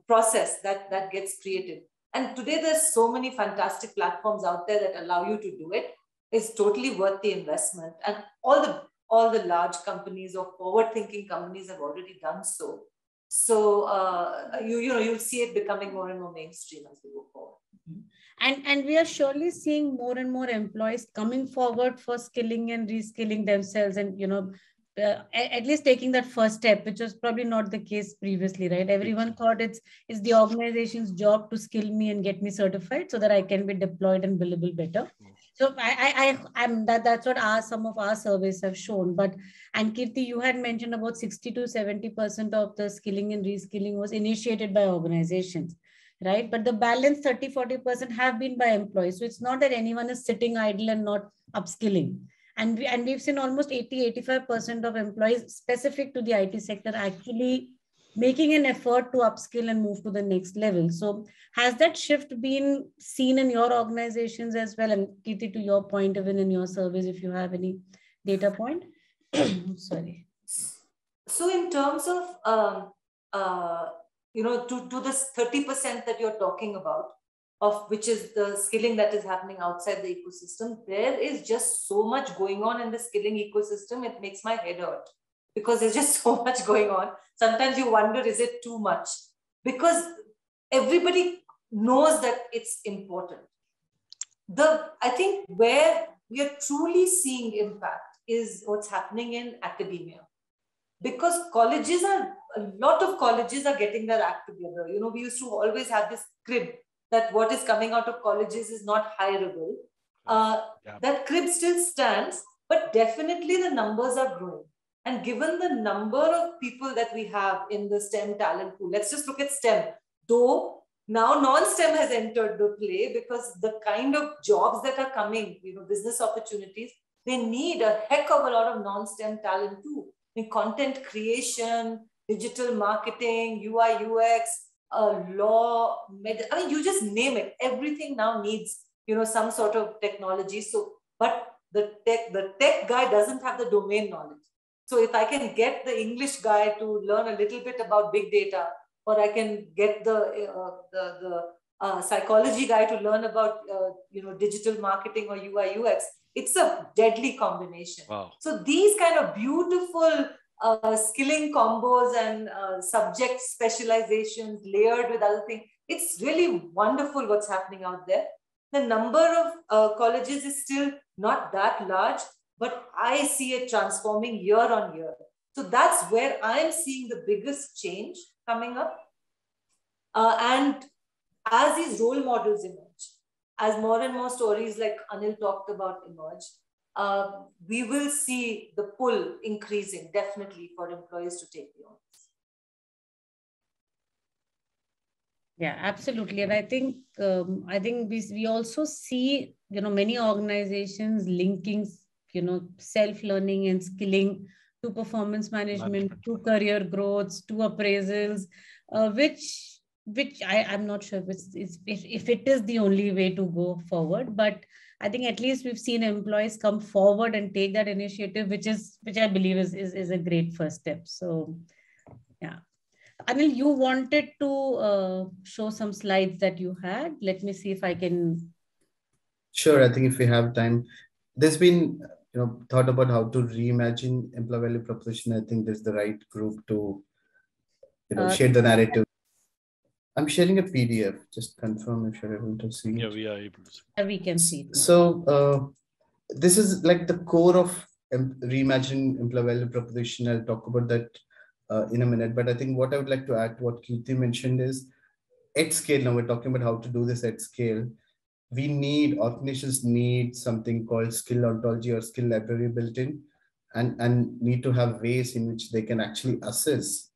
process that gets created. And today there's so many fantastic platforms out there that allow you to do it. It's totally worth the investment. And all the large companies or forward-thinking companies have already done so. So you'll see it becoming more and more mainstream as we go forward. And we are surely seeing more and more employees coming forward for skilling and reskilling themselves, and at least taking that first step, which was probably not the case previously, right? Everyone thought it's the organization's job to skill me and get me certified so that I can be deployed and billable better. So that's what some of our surveys have shown. And Kirti, you had mentioned about 60 to 70% of the skilling and reskilling was initiated by organizations, right? But the balance 30-40% have been by employees. So it's not that anyone is sitting idle and not upskilling. And we've seen almost 80-85% of employees specific to the IT sector actually making an effort to upskill and move to the next level. So has that shift been seen in your organizations as well? And Kirti, to your point, even in your surveys, if you have any data point. Sorry. So in terms of, to this 30% that you're talking about, of which is the skilling that is happening outside the ecosystem, there is just so much going on in the skilling ecosystem. It makes my head hurt because there's just so much going on. Sometimes you wonder, is it too much? Because everybody knows that it's important. I think where we are truly seeing impact is what's happening in academia. Because a lot of colleges are getting their act together. We used to always have this crib that what is coming out of colleges is not hireable. That crib still stands, but definitely the numbers are growing. And given the number of people that we have in the STEM talent pool, let's just look at STEM. Though now non-STEM has entered the play because the kind of jobs that are coming, business opportunities, they need a heck of a lot of non-STEM talent too. I mean, content creation, digital marketing, UI, UX, law, I mean, you just name it. Everything now needs, some sort of technology. So, but the tech guy doesn't have the domain knowledge. So if I can get the English guy to learn a little bit about big data, or I can get the psychology guy to learn about digital marketing or UI UX, it's a deadly combination. Wow. So these kind of beautiful skilling combos and subject specializations layered with other things, it's really wonderful what's happening out there. The number of colleges is still not that large, but I see it transforming year on year. So that's where I'm seeing the biggest change coming up. And as these role models emerge, as more and more stories like Anil talked about emerge, we will see the pull increasing definitely for employees to take the onus. Yeah, absolutely. And I think we also see, many organizations linking, self-learning and skilling to performance management, to career growth, to appraisals, which I'm not sure if it is the only way to go forward, but I think at least we've seen employees come forward and take that initiative, which I believe is a great first step. So, yeah. Anil, you wanted to show some slides that you had. Let me see if I can. Sure. I think if we have time, there's been thought about how to reimagine employee value proposition. I think there's the right group to share the narrative. I'm sharing a PDF. Just confirm if you're able to see it. Yeah, we are able to see. Yeah, we can see it. So this is like the core of reimagining employee value proposition. I'll talk about that in a minute. But I think what I would like to add to what Kirti mentioned is at scale. Now we're talking about how to do this at scale. Organizations need something called skill ontology or skill library built in, and need to have ways in which they can actually assess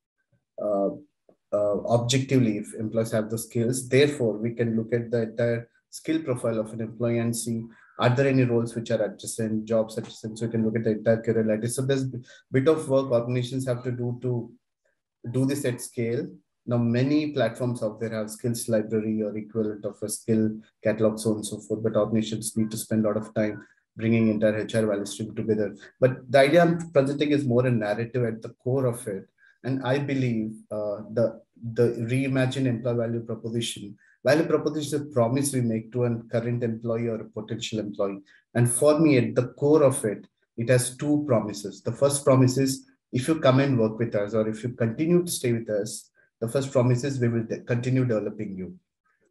objectively if employees have the skills. Therefore, we can look at the entire skill profile of an employee and see, are there any roles which are adjacent, jobs adjacent, so we can look at the entire career ladder. So there's a bit of work organizations have to do this at scale. Now, many platforms out there have skills library or equivalent of a skill catalog, so on and so forth, but organizations need to spend a lot of time bringing entire HR value stream together. But the idea I'm presenting is more a narrative at the core of it. And I believe the reimagined employee value proposition is a promise we make to a current employee or a potential employee. And for me, at the core of it, it has two promises. The first promise is, if you come and work with us, or if you continue to stay with us, the first promise is we will continue developing you.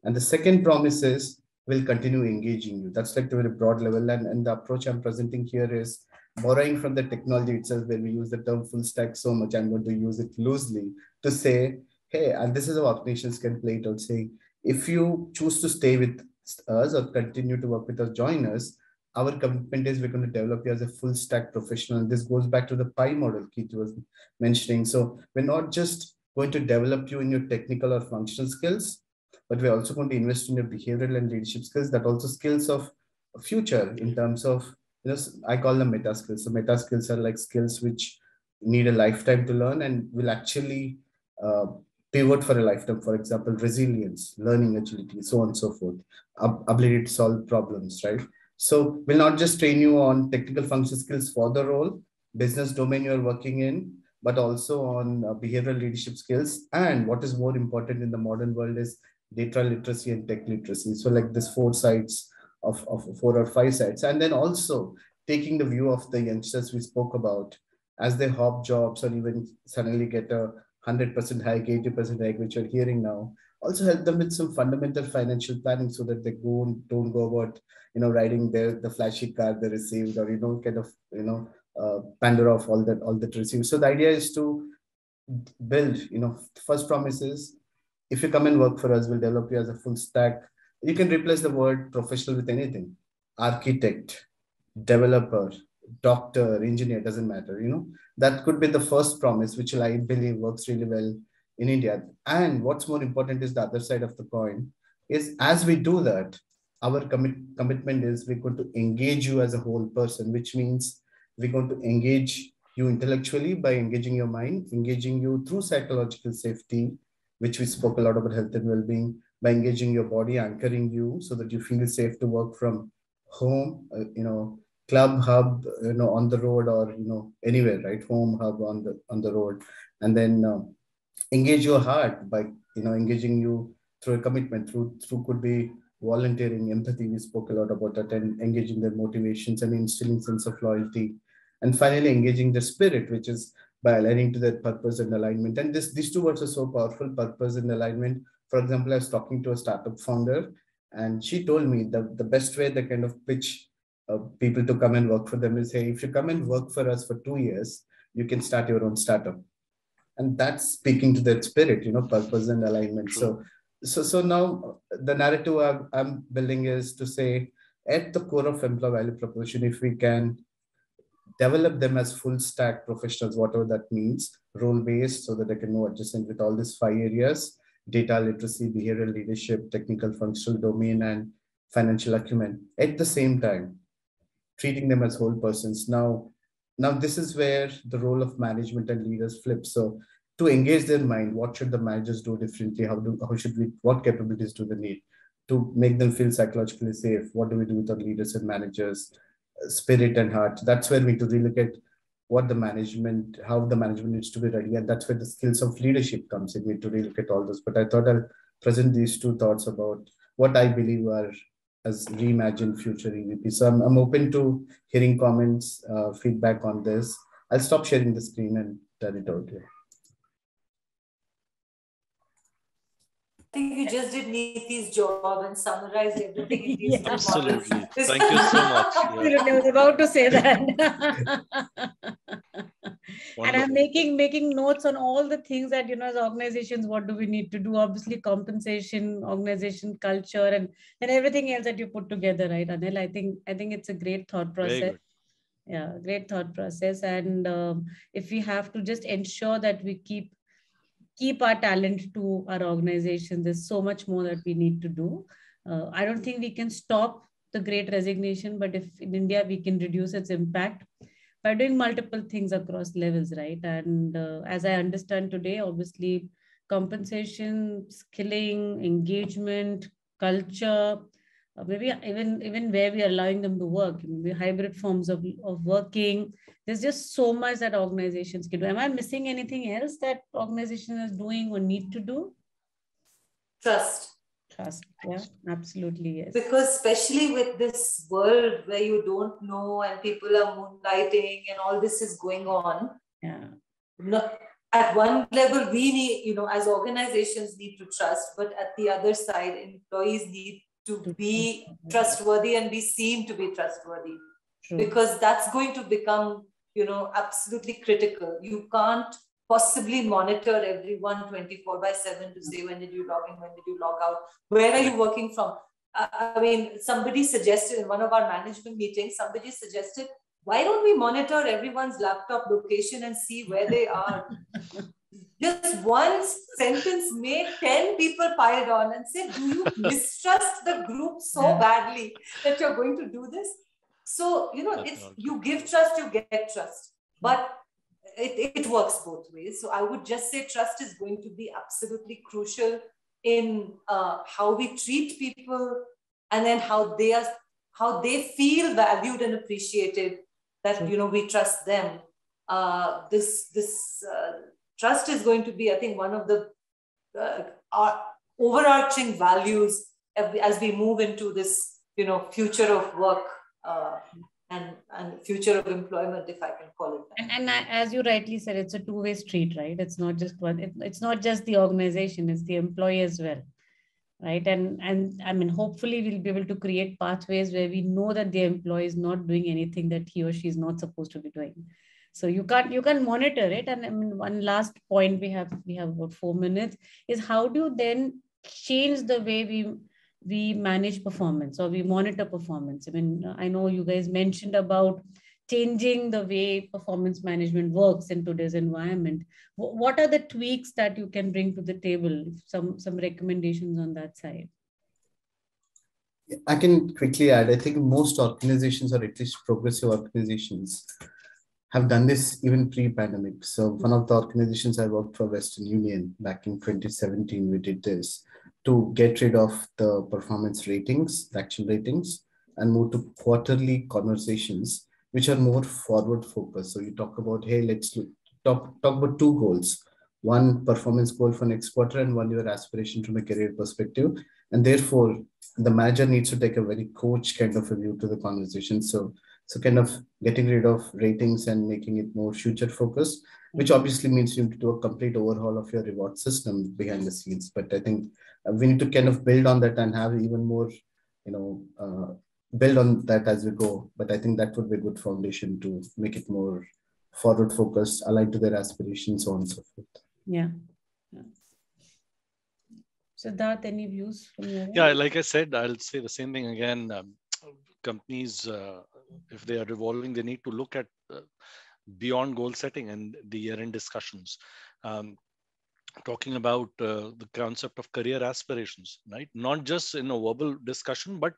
And the second promise is we'll continue engaging you. That's like the very broad level. And the approach I'm presenting here is borrowing from the technology itself, where we use the term full stack so much, I'm going to use it loosely to say, hey, and this is how organizations can play it out, saying, if you choose to stay with us or continue to work with us, join us, our commitment is we're going to develop you as a full stack professional. And this goes back to the PI model Kirti was mentioning. So we're not just going to develop you in your technical or functional skills, but we're also going to invest in your behavioral and leadership skills, that also skills of future in terms of, I call them meta skills. So meta skills are like skills which need a lifetime to learn and will actually pivot for a lifetime. For example, resilience, learning agility, so on and so forth, ability to solve problems, right? So we'll not just train you on technical functional skills for the role, business domain you're working in, but also on behavioral leadership skills. And what is more important in the modern world is data literacy and tech literacy. So like this 4 sides of 4 or 5 sides. And then also taking the view of the youngsters we spoke about as they hop jobs or even suddenly get a 100% hike, 80% hike, which you're hearing now. Also help them with some fundamental financial planning so that they don't go about, riding the flashy car they received, or, pander off all that received. So the idea is to build, first promise is, if you come and work for us, we'll develop you as a full stack. You can replace the word professional with anything. Architect, developer, doctor, engineer, doesn't matter, That could be the first promise, which I believe works really well in India. And what's more important is the other side of the coin, is as we do that, our commitment is we're going to engage you as a whole person, which means we're going to engage you intellectually by engaging your mind, engaging you through psychological safety, which we spoke a lot about health and well-being, by engaging your body, anchoring you so that you feel safe to work from home, club, hub, on the road, or, anywhere, right? Home, hub, on the road. And then engage your heart by, engaging you through a commitment, through could be volunteering, empathy. We spoke a lot about that, and engaging their motivations and instilling sense of loyalty. And finally, engaging the spirit, which is by aligning to their purpose and alignment. And these two words are so powerful, purpose and alignment. For example, I was talking to a startup founder, and she told me that the best way they kind of pitch people to come and work for them is, hey, if you come and work for us for 2 years, you can start your own startup. And that's speaking to their spirit, purpose and alignment. So now the narrative I'm building is to say, at the core of employee value proposition, if we can develop them as full stack professionals, whatever that means, role-based, so that they can know adjacent with all these 5 areas: data literacy, behavioral leadership, technical functional domain, and financial acumen. At the same time, treating them as whole persons. Now this is where the role of management and leaders flips. So to engage their mind, what should the managers do differently? What capabilities do they need to make them feel psychologically safe? What do we do with our leaders and managers? Spirit and heart. That's where we need to relook at how the management needs to be ready. And that's where the skills of leadership comes in. We need to relook at all this. But I thought I'll present these two thoughts about what I believe are as Reimagine future EVP. So I'm open to hearing comments, feedback on this. I'll stop sharing the screen and turn it over to you. I think you just did Neeti's job and summarized everything in these two Absolutely. Thank you so much. I was about to say that. And I'm making notes on all the things that, as organizations, what do we need to do? Obviously, compensation, organization culture, and then everything else that you put together, right, Anil? I think it's a great thought process. Yeah, great thought process. And if we have to just ensure that we keep our talent to our organization, there's so much more that we need to do. I don't think we can stop the great resignation, but if in India we can reduce its impact by doing multiple things across levels, right? And as I understand today, obviously compensation, skilling, engagement, culture, maybe even where we are allowing them to work, the hybrid forms of working. There's just so much that organizations can do. Am I missing anything else that organization is doing or need to do? Trust. Yeah, absolutely, yes. Because especially with this world where you don't know and people are moonlighting and all this is going on. Yeah. At one level, we need, as organizations need to trust, but at the other side, employees need to be trustworthy and be seen to be trustworthy. True. Because that's going to become, absolutely critical. You can't possibly monitor everyone 24/7 to say, when did you log in, when did you log out, where are you working from? Somebody suggested in one of our management meetings, why don't we monitor everyone's laptop location and see where they are? Just one sentence made 10 people piled on and said, do you mistrust the group so badly that you're going to do this? So, you give trust, you get trust. But it works both ways. So I would just say trust is going to be absolutely crucial in how we treat people, and then how they feel valued and appreciated, that, we trust them. This trust is going to be, I think, one of the our overarching values as we move into this, future of work and future of employment, if I can call it that. And as you rightly said, it's a two-way street, right? It's not just one. It's not just the organization; it's the employee as well, right? And hopefully we'll be able to create pathways where we know that the employee is not doing anything that he or she is not supposed to be doing. So you can monitor it. And one last point we have about 4 minutes is, how do you then change the way we manage performance or we monitor performance? I know you guys mentioned about changing the way performance management works in today's environment. What are the tweaks that you can bring to the table? Some recommendations on that side. I can quickly add, I think most organizations, or at least progressive organizations, have done this even pre-pandemic. So one of the organizations I worked for, Western Union, back in 2017, we did this to get rid of the performance ratings, the actual ratings, and move to quarterly conversations, which are more forward focused. So you talk about, hey, let's talk about two goals. One performance goal for next quarter and one your aspiration from a career perspective. And therefore, the manager needs to take a very coach kind of a view to the conversation. So kind of getting rid of ratings and making it more future focused, which obviously means you need to do a complete overhaul of your reward system behind the scenes. But I think we need to kind of build on that and have even more, build on that as we go. But I think that would be a good foundation to make it more forward focused, aligned to their aspirations, so on and so forth. Yeah. Siddharth, any views from your end? Yeah, like I said, I'll say the same thing again. Companies, if they are evolving, they need to look at beyond goal setting and the year-end discussions. Talking about the concept of career aspirations, right? Not just in a verbal discussion, but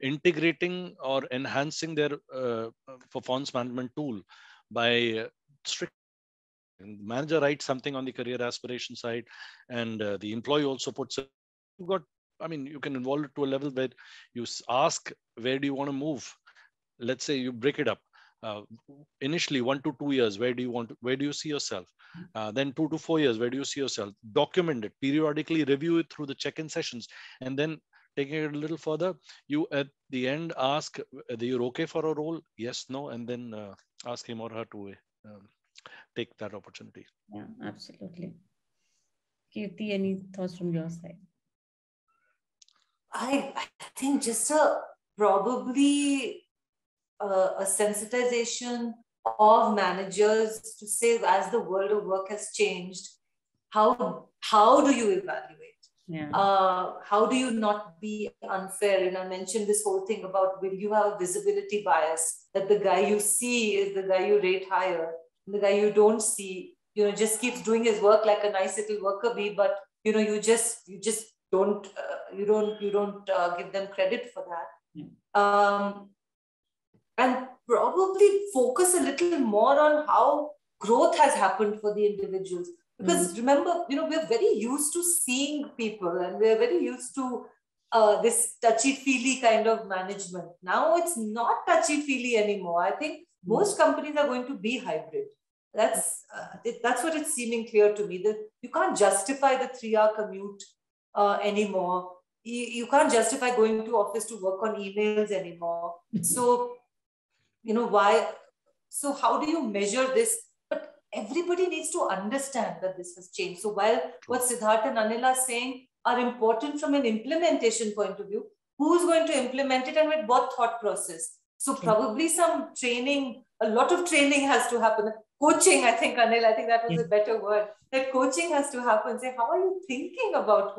integrating or enhancing their performance management tool by strict. And the manager writes something on the career aspiration side, and the employee also puts it. You can involve it to a level where you ask, where do you want to move? Let's say you break it up. Initially 1 to 2 years, where do you see yourself? Then 2 to 4 years, where do you see yourself? Document it, periodically review it through the check-in sessions, and then taking it a little further, you at the end ask whether you're okay for a role, yes, no, and then ask him or her to take that opportunity. Yeah, absolutely. Kirti, any thoughts from your side? I think just probably a sensitization of managers to say, as the world of work has changed, how do you evaluate? Yeah. How do you not be unfair? And I mentioned this whole thing about, will you have a visibility bias, that the guy you see is the guy you rate higher, and the guy you don't see, just keeps doing his work like a nice little worker bee, but you just don't give them credit for that. And probably focus a little more on how growth has happened for the individuals. Because remember, we're very used to seeing people, and we're very used to this touchy-feely kind of management. Now it's not touchy-feely anymore. I think most companies are going to be hybrid. That's what it's seeming clear to me, that you can't justify the 3-hour commute anymore. You can't justify going to office to work on emails anymore. So, why? So how do you measure this? But everybody needs to understand that this has changed. So while what Siddhartha and Anil are saying are important from an implementation point of view, who's going to implement it and with what thought process? So probably some training, a lot of training has to happen. Coaching, I think, Anil, I think that was a better word. That coaching has to happen. Say, how are you thinking about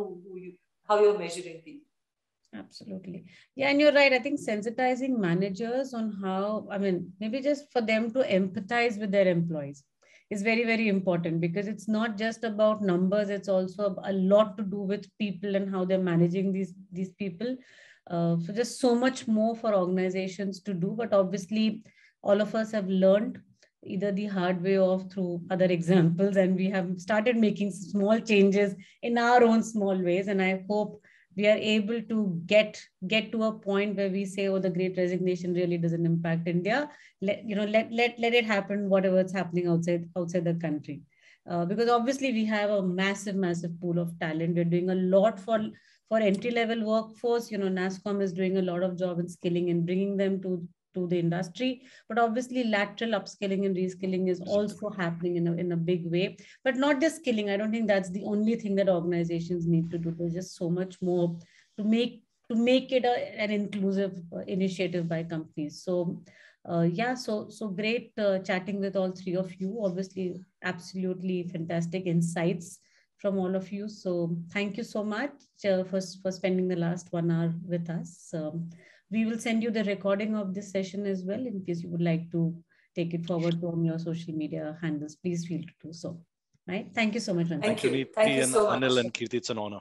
how you're measuring people? Absolutely. Yeah, and you're right. I think sensitizing managers on how, maybe just for them to empathize with their employees is very, very important, because it's not just about numbers. It's also a lot to do with people and how they're managing these people. So just so much more for organizations to do. But obviously, all of us have learned either the hard way or through other examples, and we have started making small changes in our own small ways. And I hope we are able to get to a point where we say, oh, the Great Resignation really doesn't impact India. Let it happen, whatever is happening outside the country. Because obviously we have a massive pool of talent. We're doing a lot for entry-level workforce. NASSCOM is doing a lot of job in skilling and bringing them to the industry, but obviously lateral upskilling and reskilling is also happening in a big way. But not just skilling. I don't think that's the only thing that organizations need to do. There's just so much more to make it an inclusive initiative by companies. So so great chatting with all three of you. Obviously, absolutely fantastic insights from all of you. So thank you so much for spending the last 1 hour with us. We will send you the recording of this session as well, in case you would like to take it forward on your social media handles. Please feel to do so. Right? Thank you so much. Thank you. Neeti and Anil and Kirti. It's an honor.